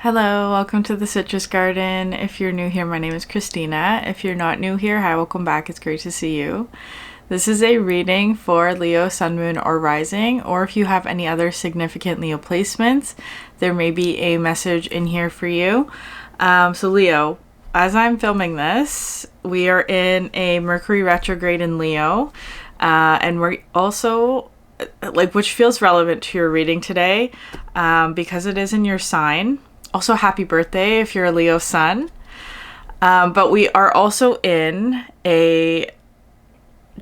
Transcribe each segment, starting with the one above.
Hello, welcome to the Citrus Garden. If you're new here, my name is Christina. If you're not new here, hi, welcome back. It's great to see you. This is a reading for Leo, Sun, Moon, or Rising, or if you have any other significant Leo placements, there may be a message in here for you. So Leo, as I'm filming this, we are in a Mercury retrograde in Leo, and we're also, which feels relevant to your reading today, because it is in your sign. Also, happy birthday if you're a Leo sun. But we are also in a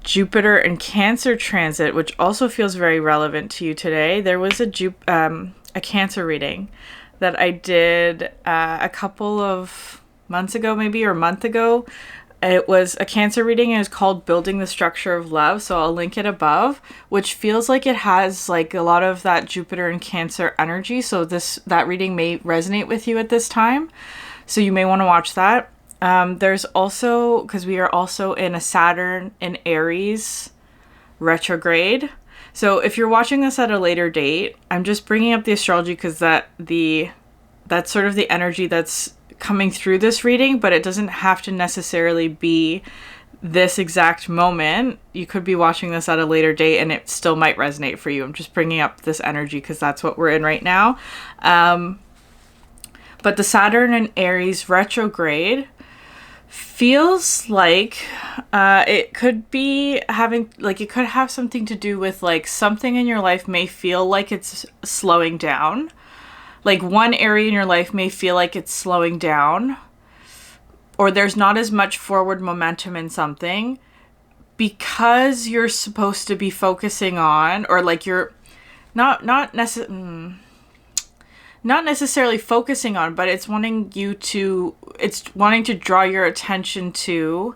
Jupiter and Cancer transit, which also feels very relevant to you today. There was a Cancer reading that I did a couple of months ago, maybe, or a month ago. It was a Cancer reading and it's called Building the Structure of Love. So I'll link it above, which feels like it has like a lot of that Jupiter and Cancer energy. So that reading may resonate with you at this time. So you may want to watch that. There's also, because we are also in a Saturn in Aries retrograde. So if you're watching this at a later date, I'm just bringing up the astrology because that's sort of the energy that's coming through this reading, but it doesn't have to necessarily be this exact moment. You could be watching this at a later date and it still might resonate for you. I'm just bringing up this energy because that's what we're in right now. But the Saturn in Aries retrograde feels like it could be having, like, it could have something to do with, like, something in your life may feel like it's slowing down. Like, one area in your life may feel like it's slowing down, or there's not as much forward momentum in something because you're supposed to be focusing on, or like you're not necessarily focusing on, but it's wanting to draw your attention to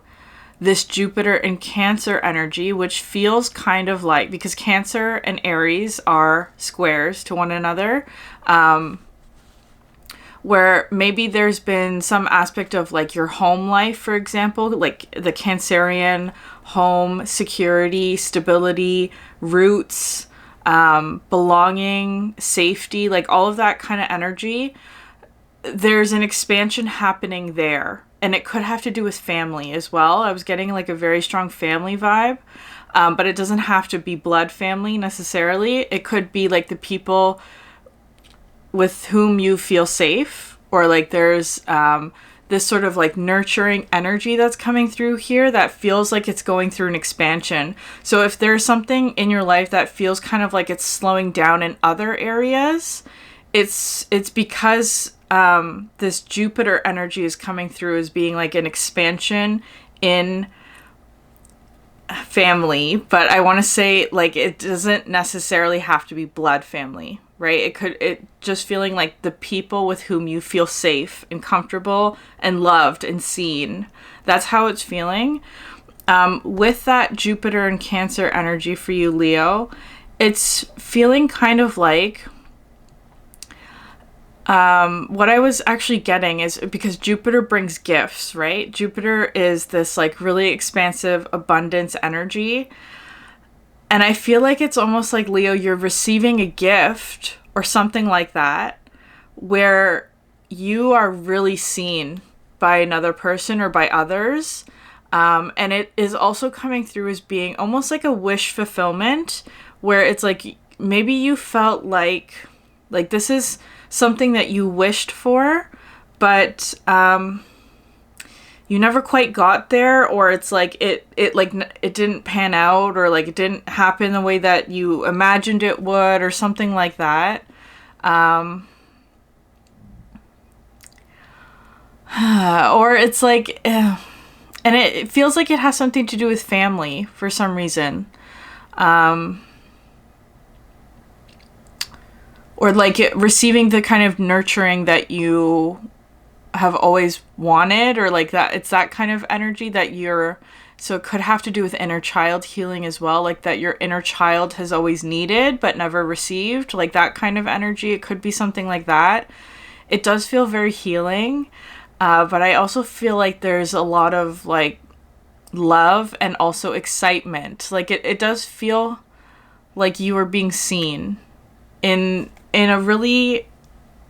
this Jupiter and Cancer energy, which feels kind of like, because Cancer and Aries are squares to one another, where maybe there's been some aspect of like your home life, for example, like the Cancerian home, security, stability, roots, belonging, safety, like all of that kind of energy. There's an expansion happening there. And it could have to do with family as well. I was getting like a very strong family vibe, but it doesn't have to be blood family necessarily. It could be like the people with whom you feel safe, or like there's this sort of like nurturing energy that's coming through here that feels like it's going through an expansion. So if there's something in your life that feels kind of like it's slowing down in other areas, it's because this Jupiter energy is coming through as being like an expansion in family. But I want to say, like, it doesn't necessarily have to be blood family, right? It just feeling like the people with whom you feel safe and comfortable and loved and seen. That's how it's feeling. With that Jupiter and Cancer energy for you, Leo, it's feeling kind of like, what I was actually getting is, because Jupiter brings gifts, right? Jupiter is this like really expansive abundance energy. And I feel like it's almost like, Leo, you're receiving a gift or something like that, where you are really seen by another person or by others. And it is also coming through as being almost like a wish fulfillment, where it's like, maybe you felt like this is something that you wished for, but you never quite got there, or it's like it didn't pan out, or like it didn't happen the way that you imagined it would, or something like that. Or it's like, and it feels like it has something to do with family for some reason. Or like receiving the kind of nurturing that you have always wanted, or like that, it's that kind of energy that so it could have to do with inner child healing as well, like that your inner child has always needed but never received, like that kind of energy. It could be something like that. It does feel very healing, but I also feel like there's a lot of like love and also excitement. Like it does feel like you are being seen in a really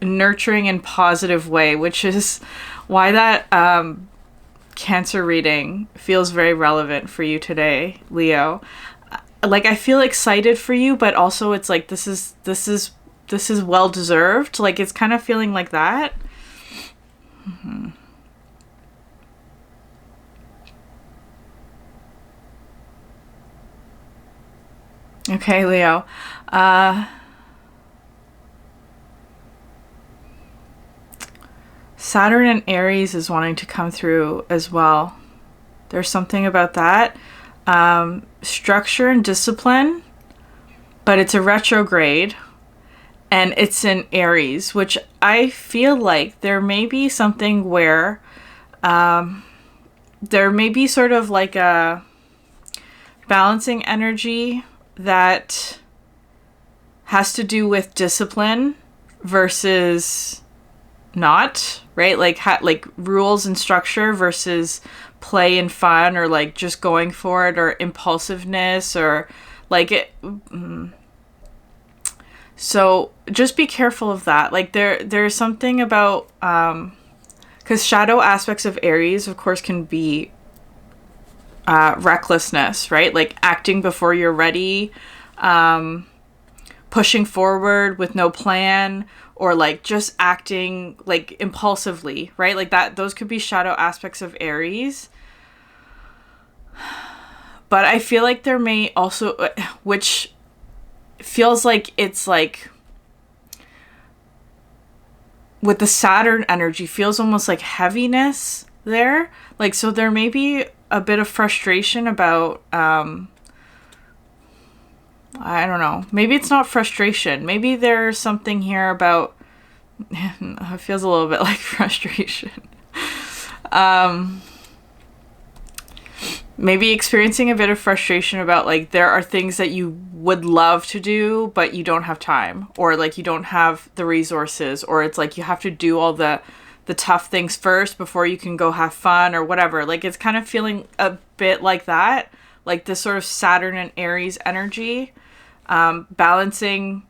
nurturing and positive way, which is why that Cancer reading feels very relevant for you today, Leo. Like, I feel excited for you, but also it's like this is well deserved. Like, it's kind of feeling like that. Mm-hmm. Okay, Leo. Saturn and Aries is wanting to come through as well. There's something about that. Structure and discipline, but it's a retrograde and it's in Aries, which I feel like there may be something where there may be sort of like a balancing energy that has to do with discipline versus not, right? Like rules and structure versus play and fun, or like just going for it, or impulsiveness, or like it. So just be careful of that. Like there's something about because shadow aspects of Aries, of course, can be recklessness, right? Like acting before you're ready, pushing forward with no plan, or like just acting like impulsively, right? Like that, those could be shadow aspects of Aries. But I feel like there may also, which feels like it's like, with the Saturn energy, feels almost like heaviness there. Like, so there may be a bit of frustration about, I don't know. Maybe it's not frustration. Maybe there's something here about, it feels a little bit like frustration. Maybe experiencing a bit of frustration about, like, there are things that you would love to do, but you don't have time, or like you don't have the resources, or it's like you have to do all the tough things first before you can go have fun or whatever. Like, it's kind of feeling a bit like that, like this sort of Saturn and Aries energy, balancing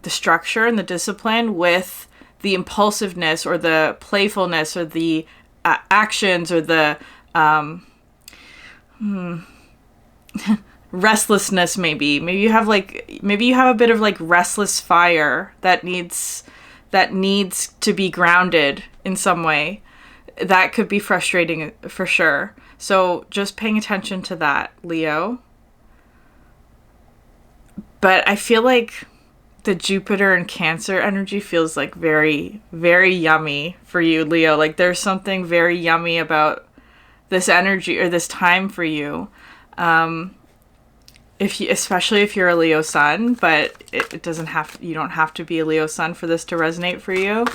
the structure and the discipline with the impulsiveness or the playfulness or the actions or the restlessness. Maybe you have a bit of like restless fire that needs to be grounded in some way. That could be frustrating for sure. So just paying attention to that, Leo. But I feel like the Jupiter and Cancer energy feels like very, very yummy for you, Leo. Like there's something very yummy about this energy or this time for you. Especially if you're a Leo sun, but you don't have to be a Leo sun for this to resonate for you.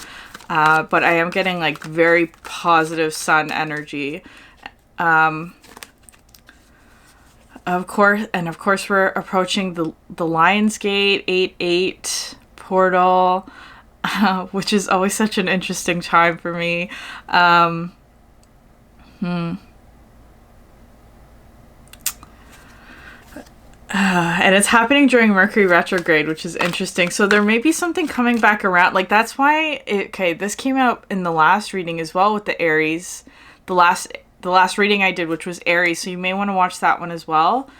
But I am getting like very positive sun energy. Of course, we're approaching the Lion's Gate 8/8 portal, which is always such an interesting time for me. And it's happening during Mercury retrograde, which is interesting. So there may be something coming back around. Like, that's why this came out in the last reading as well with the Aries. The last reading I did, which was Aries. So you may want to watch that one as well.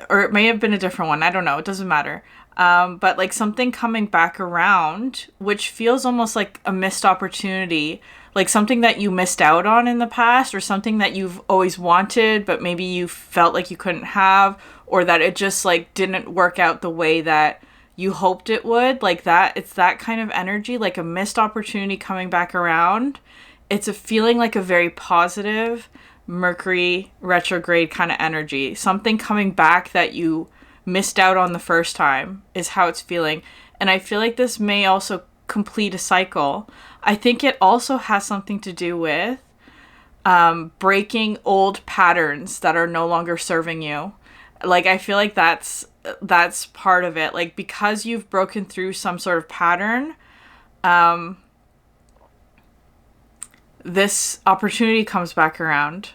Or it may have been a different one. I don't know. It doesn't matter. But like something coming back around, which feels almost like a missed opportunity. Like something that you missed out on in the past, or something that you've always wanted, but maybe you felt like you couldn't have, or that it just like didn't work out the way that you hoped it would. Like that, it's that kind of energy, like a missed opportunity coming back around. It's a feeling like a very positive Mercury retrograde kind of energy. Something coming back that you missed out on the first time is how it's feeling. And I feel like this may also complete a cycle. I think it also has something to do with breaking old patterns that are no longer serving you. Like, I feel like that's part of it. Like, because you've broken through some sort of pattern, this opportunity comes back around.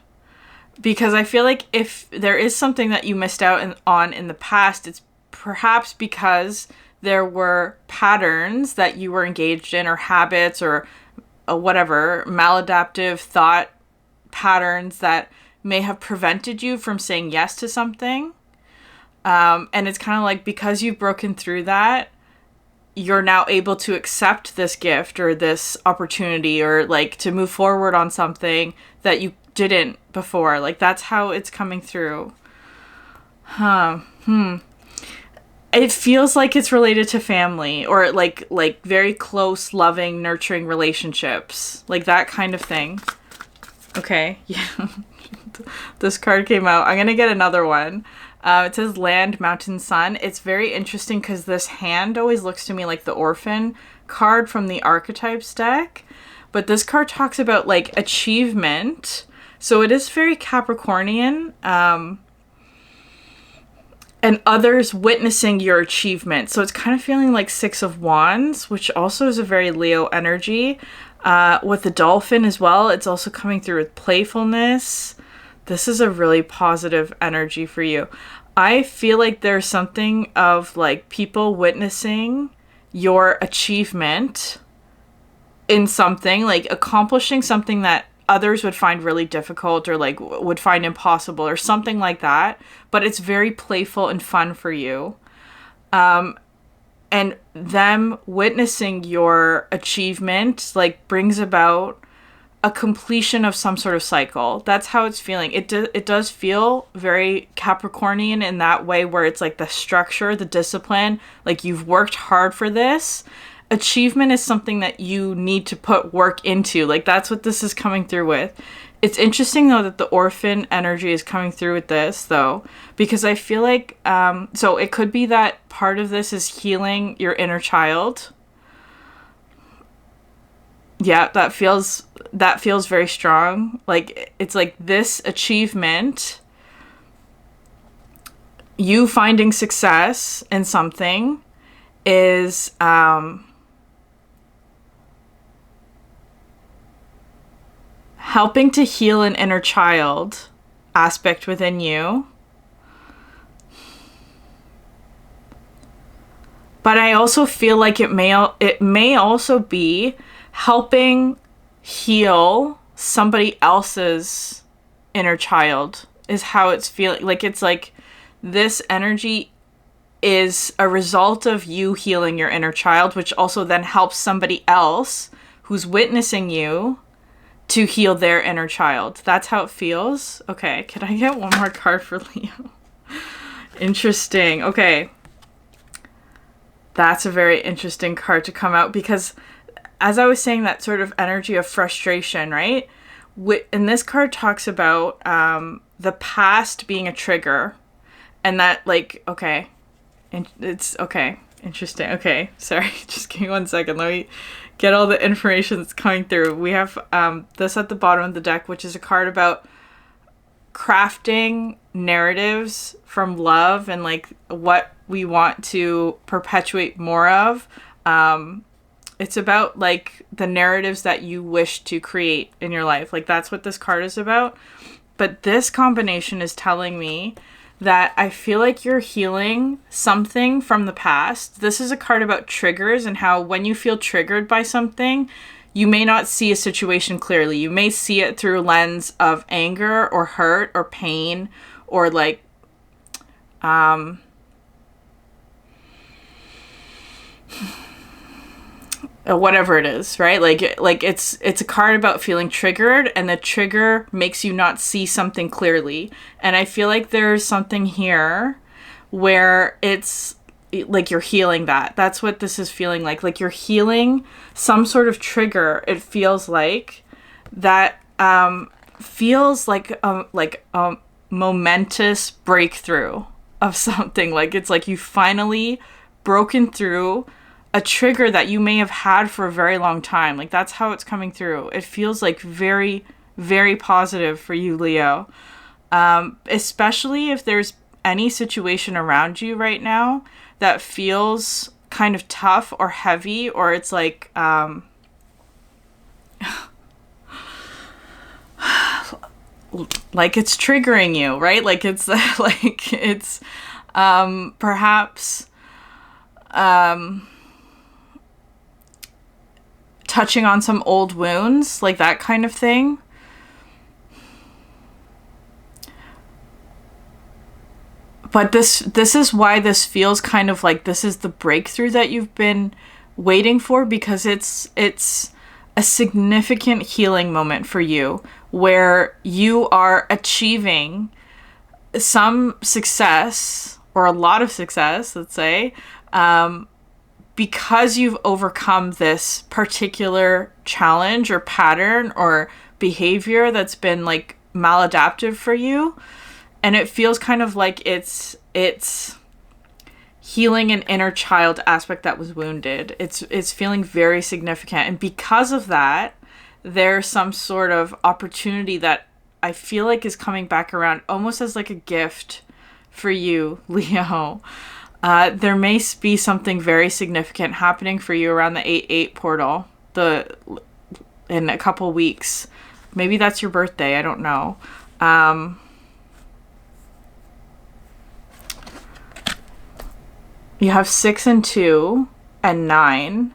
Because I feel like if there is something that you missed out on in the past, it's perhaps because there were patterns that you were engaged in, or habits, or whatever, maladaptive thought patterns that may have prevented you from saying yes to something. And it's kind of like, because you've broken through that, you're now able to accept this gift or this opportunity, or like to move forward on something that you didn't before. Like, that's how it's coming through. It feels like it's related to family, or like very close, loving, nurturing relationships, like that kind of thing. Okay, yeah. This card came out. I'm gonna get another one. It says Land, Mountain, Sun. It's very interesting because this hand always looks to me like the Orphan card from the Archetypes deck. But this card talks about like achievement. So it is very Capricornian. And others witnessing your achievement. So it's kind of feeling like Six of Wands, which also is a very Leo energy. With the dolphin as well, it's also coming through with playfulness. This is a really positive energy for you. I feel like there's something of like people witnessing your achievement in something, like accomplishing something that others would find really difficult, or like would find impossible, or something like that. But it's very playful and fun for you. And them witnessing your achievement like brings about a completion of some sort of cycle. That's how it's feeling. It does feel very Capricornian in that way, where it's like the structure, the discipline, like you've worked hard for this. Achievement is something that you need to put work into. Like, that's what this is coming through with. It's interesting though that the Orphan energy is coming through with this though, because I feel like, so it could be that part of this is healing your inner child. Yeah, that feels very strong. Like, it's like this achievement, you finding success in something, is helping to heal an inner child aspect within you. But I also feel like it may also be helping heal somebody else's inner child, is how it's feeling. Like, it's like this energy is a result of you healing your inner child, which also then helps somebody else who's witnessing you to heal their inner child. That's how it feels. Okay, can I get one more card for Leo? Interesting. Okay. That's a very interesting card to come out, because as I was saying, that sort of energy of frustration, right? And this card talks about the past being a trigger, and that, like, okay, it's okay, interesting. Okay, sorry, just give me 1 second. Let me get all the information that's coming through. We have this at the bottom of the deck, which is a card about crafting narratives from love and like what we want to perpetuate more of. It's about like the narratives that you wish to create in your life. Like, that's what this card is about. But this combination is telling me that I feel like you're healing something from the past. This is a card about triggers, and how when you feel triggered by something, you may not see a situation clearly. You may see it through a lens of anger or hurt or pain, or like whatever it is, right? Like it's a card about feeling triggered, and the trigger makes you not see something clearly. And I feel like there's something here where it's like you're healing that. That's what this is feeling like. Like, you're healing some sort of trigger. It feels like that feels like a momentous breakthrough of something. Like, it's like you finally broken through a trigger that you may have had for a very long time. Like, that's how it's coming through. It feels like very, very positive for you, Leo. Especially if there's any situation around you right now that feels kind of tough or heavy, or it's like, like it's triggering you, right? Like, it's like it's perhaps touching on some old wounds, like that kind of thing. But this is why this feels kind of like this is the breakthrough that you've been waiting for, because it's a significant healing moment for you where you are achieving some success, or a lot of success, let's say, because you've overcome this particular challenge or pattern or behavior that's been like maladaptive for you. And it feels kind of like it's healing an inner child aspect that was wounded. It's feeling very significant. And because of that, there's some sort of opportunity that I feel like is coming back around almost as like a gift for you, Leo. There may be something very significant happening for you around the 8/8 portal in a couple weeks. Maybe that's your birthday. I don't know. You have 6 and 2 and 9,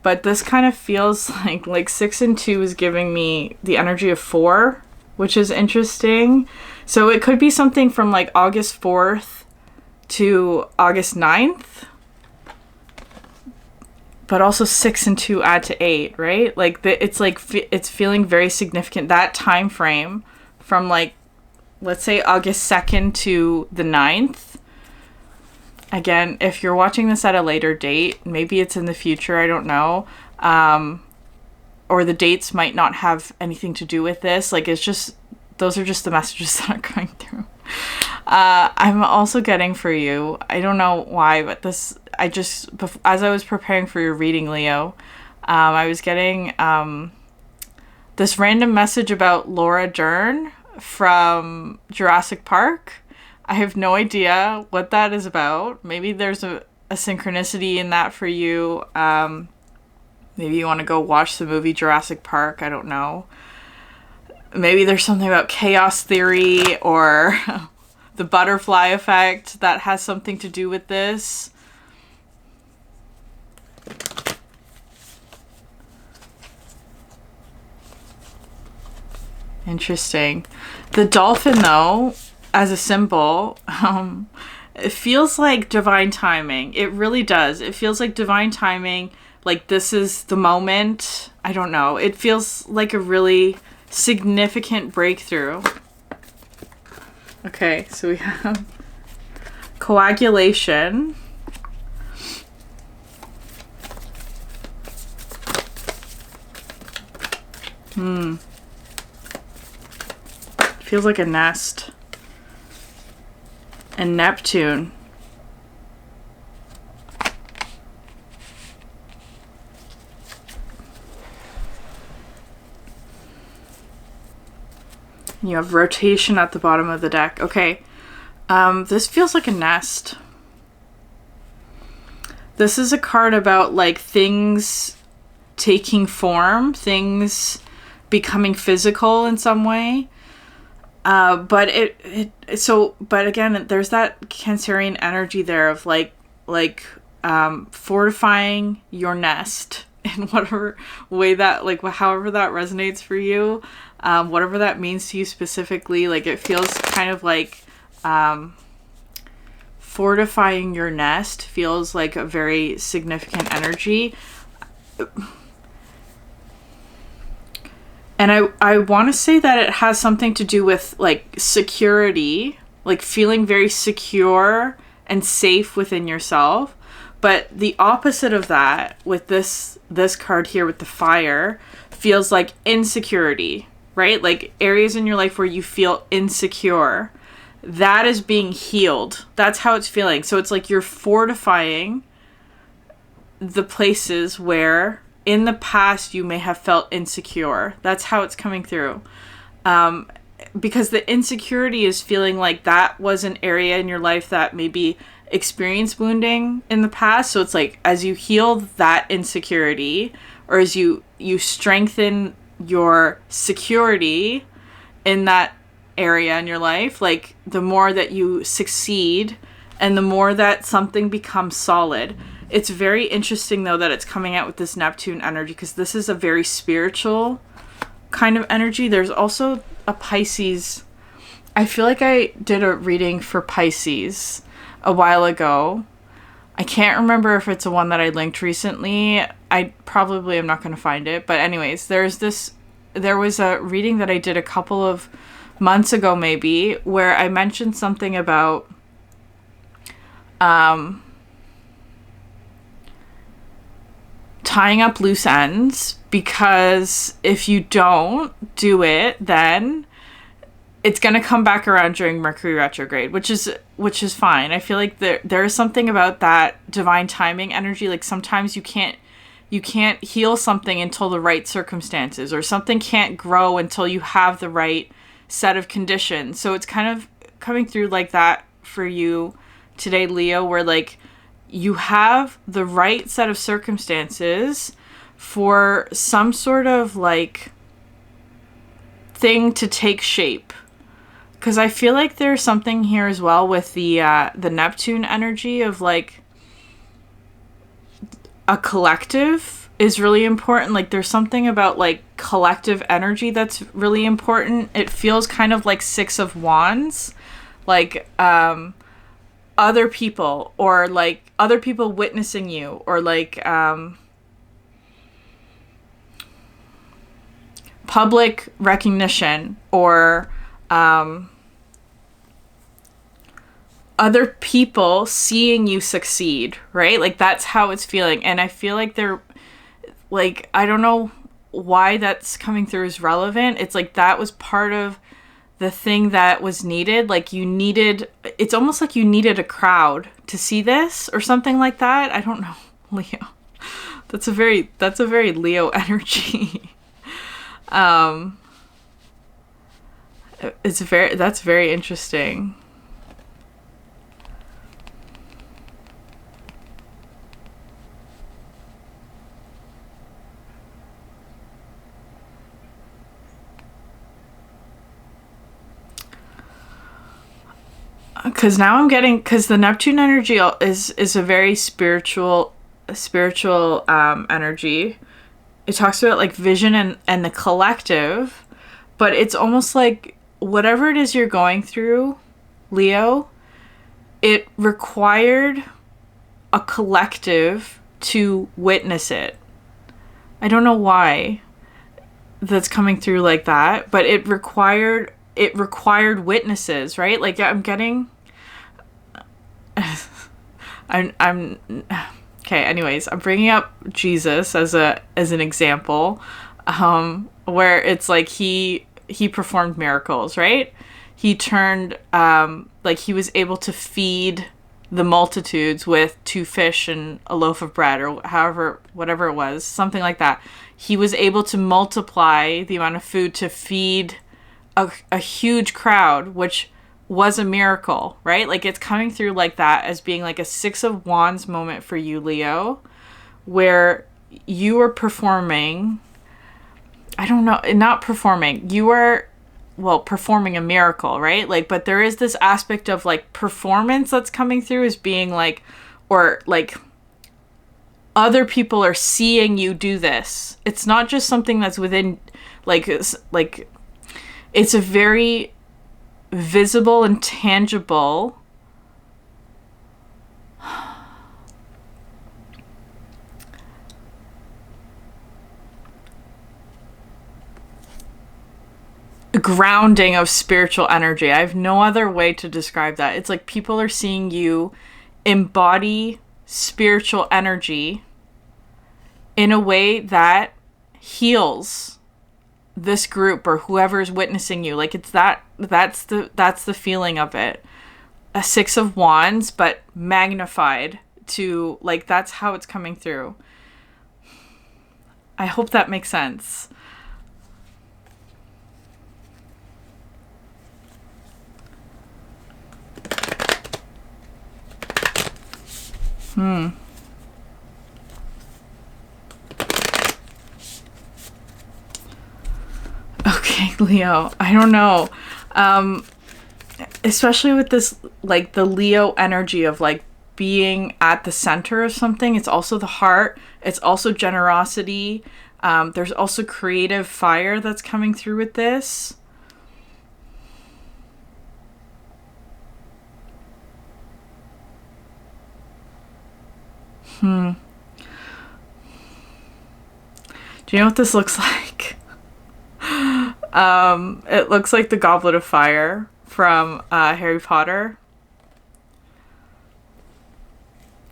but this kind of feels like 6 and 2 is giving me the energy of 4, which is interesting. So it could be something from like August 4th to August 9th, but also 6 and 2 add to 8, right? Like it's feeling very significant, that time frame from like, let's say August 2nd to the 9th. Again, if you're watching this at a later date, maybe it's in the future, I don't know. Or the dates might not have anything to do with this. Like, it's just, those are just the messages that are going through. I'm also getting for you, I don't know why, but as I was preparing for your reading, Leo, I was getting this random message about Laura Dern from Jurassic Park. I have no idea what that is about. Maybe there's a synchronicity in that for you. Maybe you want to go watch the movie Jurassic Park. I don't know. Maybe there's something about chaos theory or the butterfly effect that has something to do with this. Interesting. The dolphin, though, as a symbol, it feels like divine timing. It really does. It feels like divine timing. Like this is the moment. I don't know. It feels like a really significant breakthrough. Okay, so we have coagulation. Feels like a nest. And Neptune. You have rotation at the bottom of the deck. Okay. This feels like a nest. This is a card about like things taking form, things becoming physical in some way. But but again, there's that Cancerian energy there of like fortifying your nest in whatever way that, like, however that resonates for you, whatever that means to you specifically. Like, it feels kind of like, fortifying your nest feels like a very significant energy. And I want to say that it has something to do with, like, security, like feeling very secure and safe within yourself. But the opposite of that with this card here with the fire feels like insecurity, right? Like areas in your life where you feel insecure. That is being healed. That's how it's feeling. So it's like you're fortifying the places where in the past you may have felt insecure. That's how it's coming through. Because the insecurity is feeling like that was an area in your life that maybe experienced wounding in the past. So it's like as you heal that insecurity, or as you strengthen your security in that area in your life, like the more that you succeed and the more that something becomes solid. It's very interesting, though, that it's coming out with this Neptune energy, because this is a very spiritual kind of energy. There's also a Pisces. I feel like I did a reading for Pisces a while ago. I can't remember if it's a one that I linked recently. I probably am not going to find it. But anyways, there was a reading that I did a couple of months ago, maybe, where I mentioned something about tying up loose ends, because if you don't do it, then it's going to come back around during Mercury retrograde, which is fine. I feel like there is something about that divine timing energy. Like sometimes you can't heal something until the right circumstances, or something can't grow until you have the right set of conditions. So it's kind of coming through like that for you today, Leo, where like you have the right set of circumstances for some sort of like thing to take shape. Because I feel like there's something here as well with the Neptune energy of like a collective is really important. Like there's something about like collective energy that's really important. It feels kind of like Six of Wands, like other people, or like other people witnessing you, or like public recognition, or other people seeing you succeed, right? Like that's how it's feeling. And I feel like they're like, I don't know why that's coming through as relevant. It's like that was part of the thing that was needed. Like it's almost like you needed a crowd to see this or something like that. I don't know, Leo. That's a very Leo energy. That's very interesting. Because now I'm getting, because the Neptune energy is a very spiritual energy. It talks about like vision and the collective, but it's almost like whatever it is you're going through, Leo, it required a collective to witness it. I don't know why that's coming through like that, but it required witnesses, right? Like I'm getting I'm okay, anyways, I'm bringing up Jesus as an example, where it's like he performed miracles, right? He turned like he was able to feed the multitudes with 2 fish and a loaf of bread, or whatever it was, something like that. He was able to multiply the amount of food to feed a huge crowd, which was a miracle, right? Like it's coming through like that as being like a Six of Wands moment for you, Leo, where you are performing, I don't know, not performing, you are, well, performing a miracle, right? Like, but there is this aspect of like performance that's coming through as being like, or like other people are seeing you do this. It's not just something that's within, like it's a very visible and tangible grounding of spiritual energy. I have no other way to describe that. It's like people are seeing you embody spiritual energy in a way that heals this group or whoever's witnessing you. Like it's that's the feeling of it. A Six of Wands, but magnified to, like, that's how it's coming through. I hope that makes sense. Okay, Leo, I don't know. Especially with this, like, the Leo energy of, like, being at the center of something. It's also the heart. It's also generosity. There's also creative fire that's coming through with this. Do you know what this looks like? It looks like the Goblet of Fire from Harry Potter.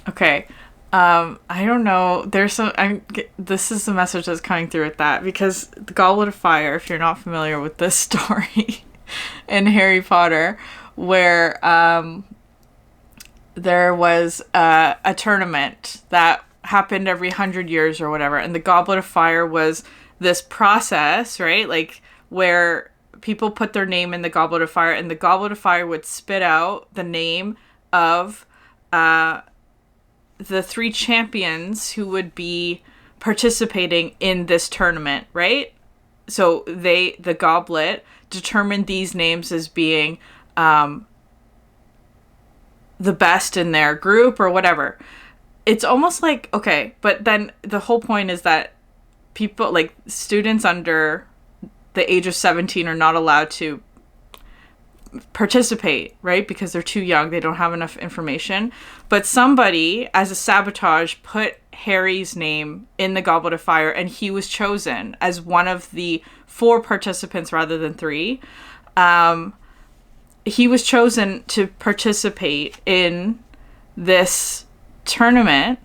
Okay. I don't know. There's some. This is the message that's coming through with that, because the Goblet of Fire, if you're not familiar with this story in Harry Potter, where there was a tournament that happened every 100 years or whatever, and the Goblet of Fire was this process, right? Like, where people put their name in the Goblet of Fire, and the Goblet of Fire would spit out the name of the 3 champions who would be participating in this tournament, right? So the goblet determined these names as being the best in their group or whatever. It's almost like, okay, but then the whole point is that people, like students under the age of 17, are not allowed to participate, right? Because they're too young. They don't have enough information. But somebody, as a sabotage, put Harry's name in the Goblet of Fire, and he was chosen as one of the 4 participants rather than 3. He was chosen to participate in this tournament,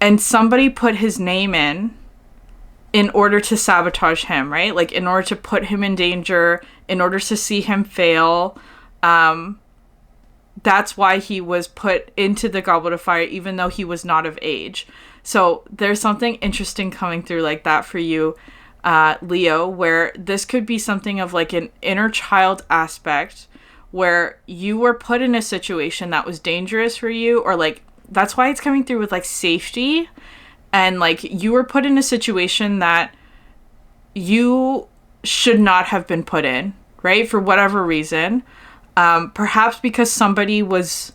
and somebody put his name in order to sabotage him, right? Like, in order to put him in danger, in order to see him fail. That's why he was put into the Goblet of Fire, even though he was not of age. So there's something interesting coming through like that for you, Leo, where this could be something of like an inner child aspect, where you were put in a situation that was dangerous for you, or like, that's why it's coming through with like safety. And like, you were put in a situation that you should not have been put in, right? For whatever reason. Perhaps because somebody was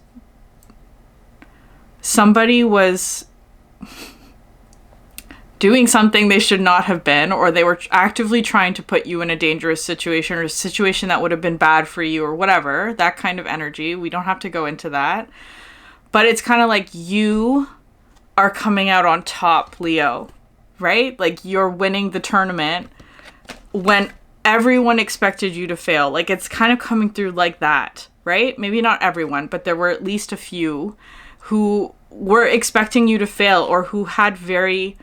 doing something they should not have been, or they were actively trying to put you in a dangerous situation, or a situation that would have been bad for you, or whatever, that kind of energy. We don't have to go into that. But it's kind of like you are coming out on top, Leo, right? Like, you're winning the tournament when everyone expected you to fail. Like, it's kind of coming through like that, right? Maybe not everyone, but there were at least a few who were expecting you to fail, or who had very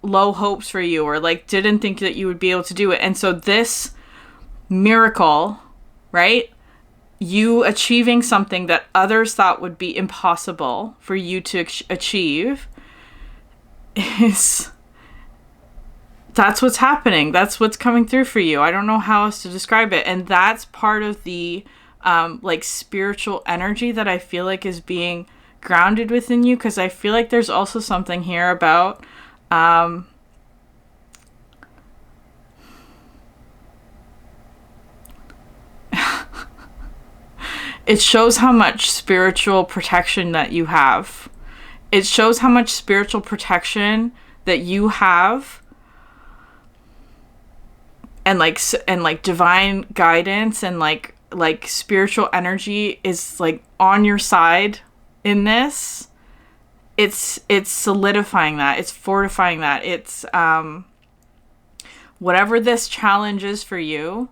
low hopes for you, or like didn't think that you would be able to do it. And so this miracle, right? You achieving something that others thought would be impossible for you to achieve, that's what's happening. That's what's coming through for you. I don't know how else to describe it. And that's part of the like spiritual energy that I feel like is being grounded within you, because I feel like there's also something here about it shows how much spiritual protection that you have. It shows how much spiritual protection that you have, and like divine guidance, and like spiritual energy is like on your side in this. It's solidifying that. It's fortifying that. It's whatever this challenge is for you,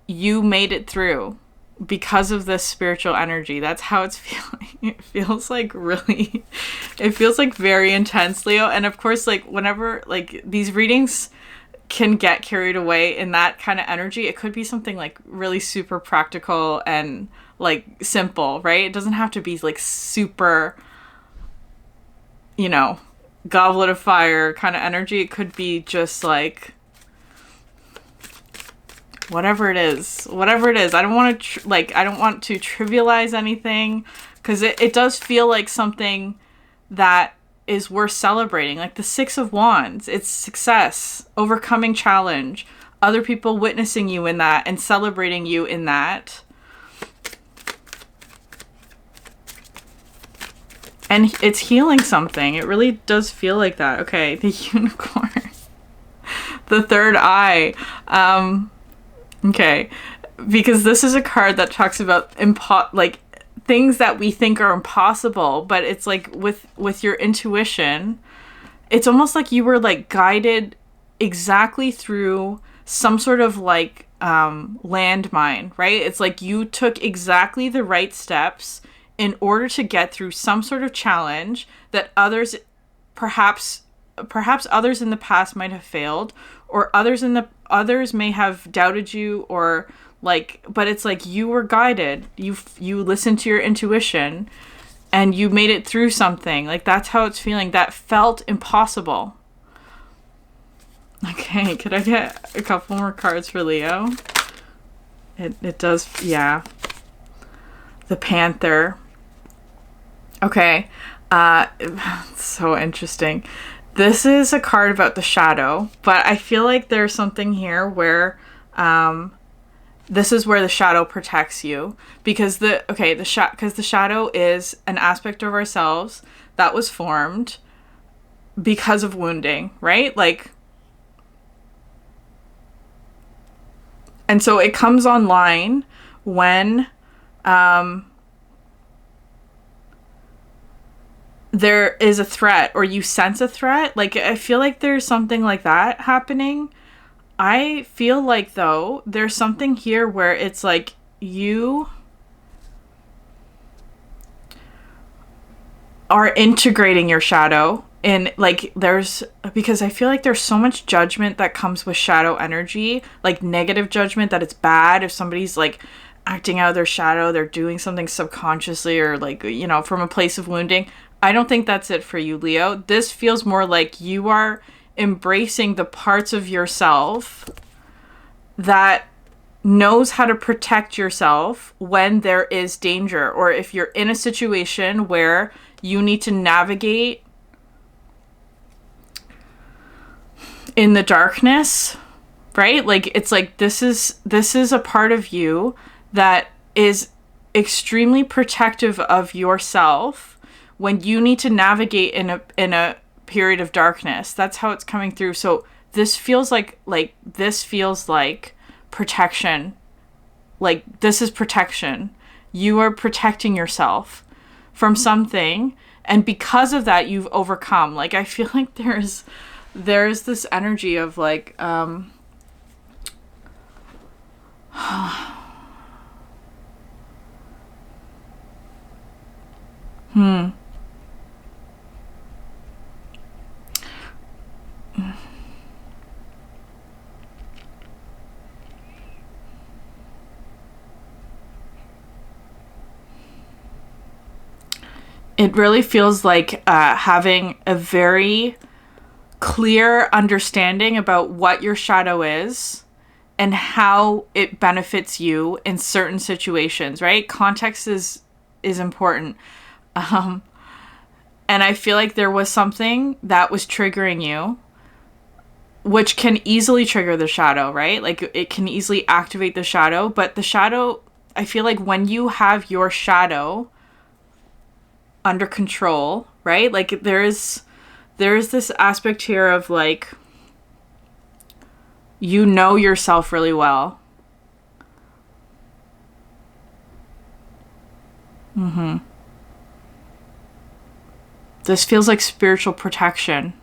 you made it through because of this spiritual energy. That's how it's feeling. It feels like really, it feels like very intense, Leo. And of course, like whenever like these readings can get carried away in that kind of energy, it could be something like really super practical and like simple, right? It doesn't have to be like super, you know, Goblet of Fire kind of energy. It could be just like whatever it is. I don't want to I don't want to trivialize anything, because it does feel like something that is worth celebrating. Like the 6 of Wands, it's success, overcoming challenge, other people witnessing you in that and celebrating you in that. And it's healing something. It really does feel like that. Okay, the unicorn. The third eye. Okay. Because this is a card that talks about like things that we think are impossible, but it's like with your intuition, it's almost like you were like guided exactly through some sort of like landmine, right? It's like you took exactly the right steps in order to get through some sort of challenge that others perhaps others in the past might have failed, or others may have doubted you, or like, but it's like you were guided. You listened to your intuition and you made it through something. Like, that's how it's feeling. That felt impossible. Okay, could I get a couple more cards for Leo? It does, yeah. The Panther. Okay, so interesting. This is a card about the shadow, but I feel like there's something here where, this is where the shadow protects you, because the shadow is an aspect of ourselves that was formed because of wounding, right? Like, and so it comes online when there is a threat, or you sense a threat. Like, I feel like there's something like that happening. I feel like, though, there's something here where it's like you are integrating your shadow. And like, because I feel like there's so much judgment that comes with shadow energy, like negative judgment, that it's bad if somebody's like acting out of their shadow, they're doing something subconsciously, or like, you know, from a place of wounding. I don't think that's it for you, Leo. This feels more like you are embracing the parts of yourself that knows how to protect yourself when there is danger, or if you're in a situation where you need to navigate in the darkness, right? Like, it's like this is a part of you that is extremely protective of yourself when you need to navigate in a period of darkness. That's how it's coming through. So this feels like protection. Like, this is protection. You are protecting yourself from something, and because of that, you've overcome. Like, I feel like there's this energy of like It really feels like having a very clear understanding about what your shadow is and how it benefits you in certain situations, right? Context is important. And I feel like there was something that was triggering you, which can easily trigger the shadow, right? Like, it can easily activate the shadow, but the shadow, I feel like when you have your shadow under control, right? Like, there's this aspect here of like, you know yourself really well. This feels like spiritual protection.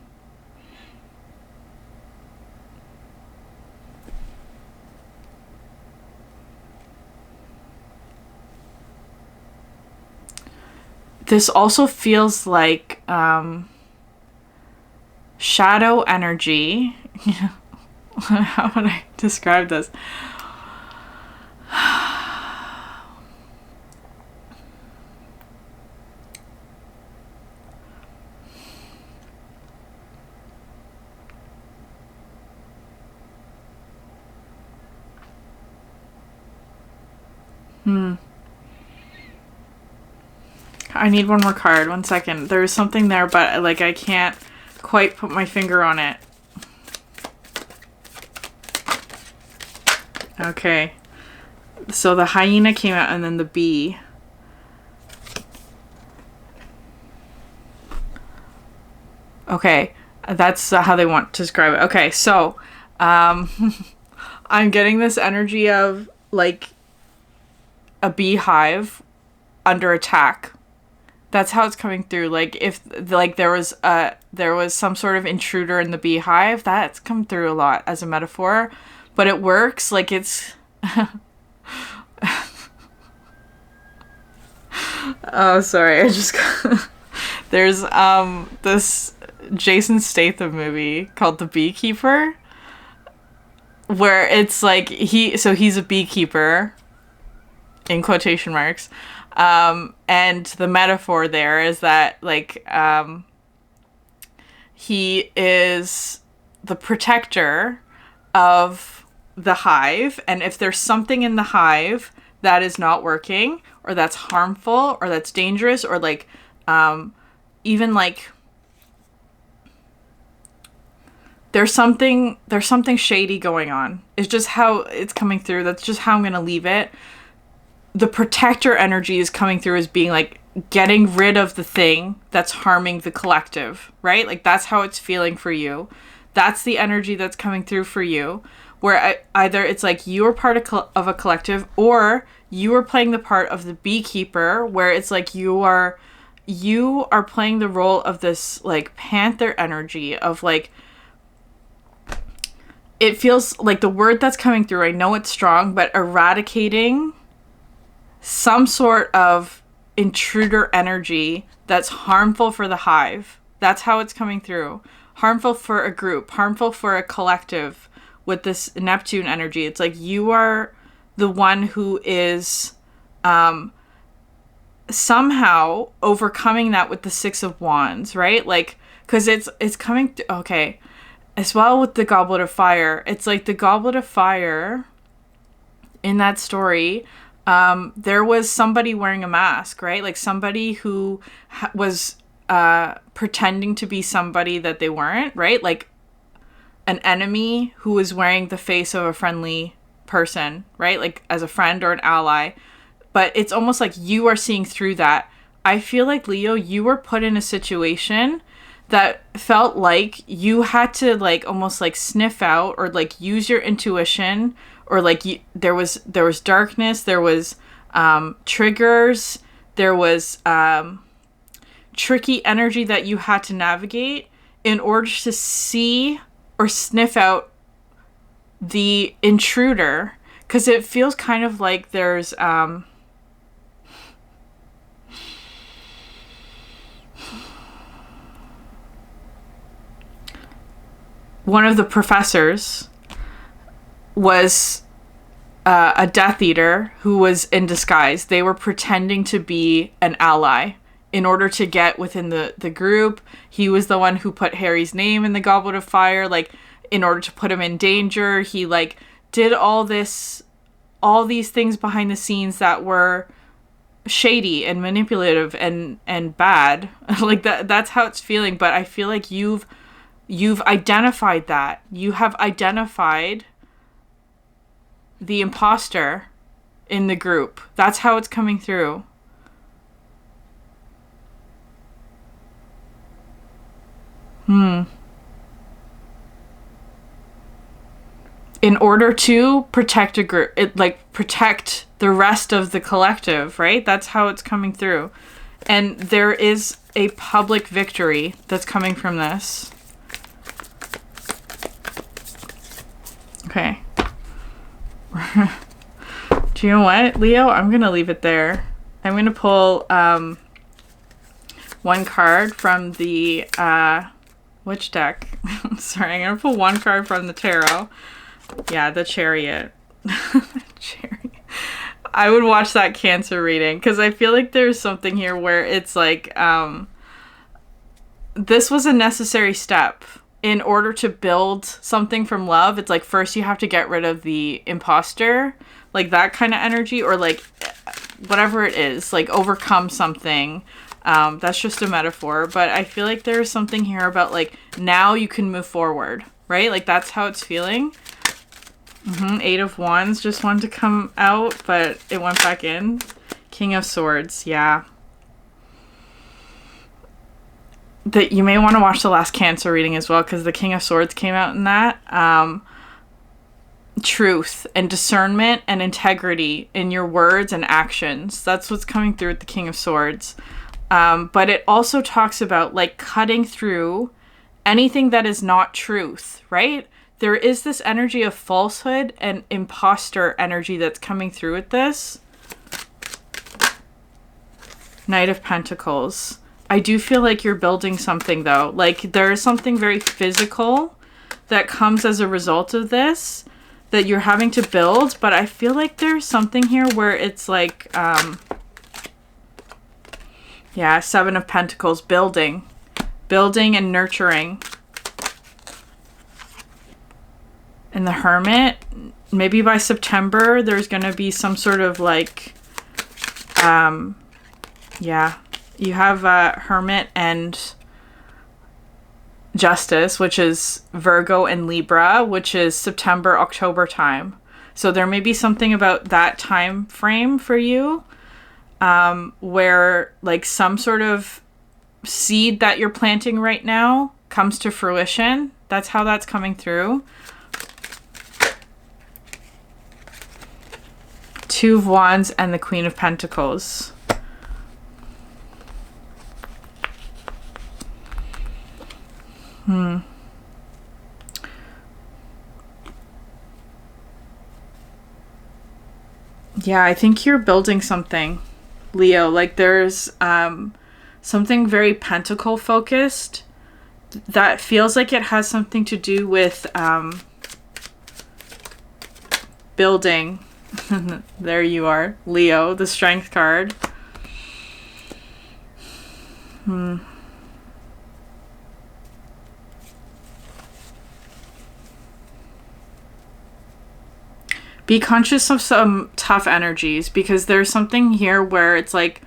This also feels like shadow energy. How would I describe this? I need one more card. 1 second. There's something there, but like, I can't quite put my finger on it. Okay. So the hyena came out, and then the bee. Okay, that's how they want to describe it. Okay, so I'm getting this energy of like a beehive under attack. That's how it's coming through. Like if like there was some sort of intruder in the beehive, that's come through a lot as a metaphor, but it works. Like it's oh, sorry. I just got there's this Jason Statham movie called The Beekeeper, where it's like he's a beekeeper in quotation marks. And the metaphor there is that like he is the protector of the hive, and if there's something in the hive that is not working or that's harmful or that's dangerous or like even like there's something shady going on. It's just how it's coming through. That's just how I'm going to leave it. The protector energy is coming through as being like getting rid of the thing that's harming the collective, right? Like that's how it's feeling for you. That's the energy that's coming through for you, where either it's like you are part of a collective, or you are playing the part of the beekeeper, where it's like you are playing the role of this like panther energy of like, it feels like the word that's coming through, I know it's strong, but eradicating some sort of intruder energy that's harmful for the hive. That's how it's coming through. Harmful for a group, harmful for a collective with this Neptune energy. It's like you are the one who is somehow overcoming that with the Six of Wands, right? Like, because it's coming okay. As well with the Goblet of Fire. It's like the Goblet of Fire in that story, there was somebody wearing a mask, right? Like somebody who was pretending to be somebody that they weren't, right? Like an enemy who was wearing the face of a friendly person, right? Like as a friend or an ally. But it's almost like you are seeing through that. I feel like, Leo, you were put in a situation that felt like you had to like almost like sniff out or like use your intuition, or like there was darkness, there was triggers, there was tricky energy that you had to navigate in order to see or sniff out the intruder, because it feels kind of like there's one of the professors was a Death Eater who was in disguise. They were pretending to be an ally in order to get within the group. He was the one who put Harry's name in the Goblet of Fire, like in order to put him in danger. He like did all these things behind the scenes that were shady and manipulative and bad. Like that's how it's feeling. But I feel like you've identified that. You have identified the imposter in the group. That's how it's coming through. In order to protect a group, protect the rest of the collective, right? That's how it's coming through. And there is a public victory that's coming from this. Okay. Do you know what, Leo? I'm going to leave it there. I'm going to pull one card from the which deck? Sorry, I'm going to pull one card from the tarot. Yeah, the Chariot. Chariot. I would watch that Cancer reading because I feel like there's something here where it's like this was a necessary step in order to build something from love. It's like first you have to get rid of the imposter, like that kind of energy, or like whatever it is, like overcome something. That's just a metaphor, but I feel like there's something here about like now you can move forward, right? Like that's how it's feeling. Eight of Wands just wanted to come out, but it went back in. King of Swords, yeah. that you may want to watch the last Cancer reading as well, because the King of Swords came out in that. Truth and discernment and integrity in your words and actions. That's what's coming through with the King of Swords. But it also talks about like cutting through anything that is not truth, right? There is this energy of falsehood and imposter energy that's coming through with this. Knight of Pentacles. I do feel like you're building something though. Like there is something very physical that comes as a result of this that you're having to build, but I feel like there's something here where it's like, yeah, Seven of Pentacles, building and nurturing. And the Hermit, maybe by September, there's going to be some sort of like, yeah, you have Hermit and Justice, which is Virgo and Libra, which is September, October time. So there may be something about that time frame for you, where like some sort of seed that you're planting right now comes to fruition. That's how that's coming through. Two of Wands and the Queen of Pentacles. Yeah, I think you're building something, Leo. Like there's something very pentacle focused that feels like it has something to do with building. There you are, Leo, the Strength card. Be conscious of some tough energies, because there's something here where it's like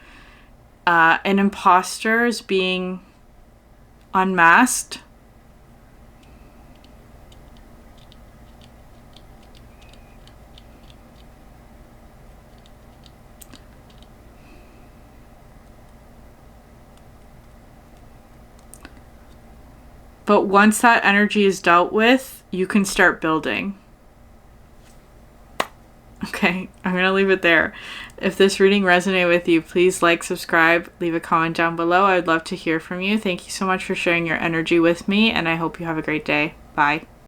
an imposter is being unmasked. But once that energy is dealt with, you can start building. Okay, I'm going to leave it there. If this reading resonated with you, please like, subscribe, leave a comment down below. I would love to hear from you. Thank you so much for sharing your energy with me, and I hope you have a great day. Bye.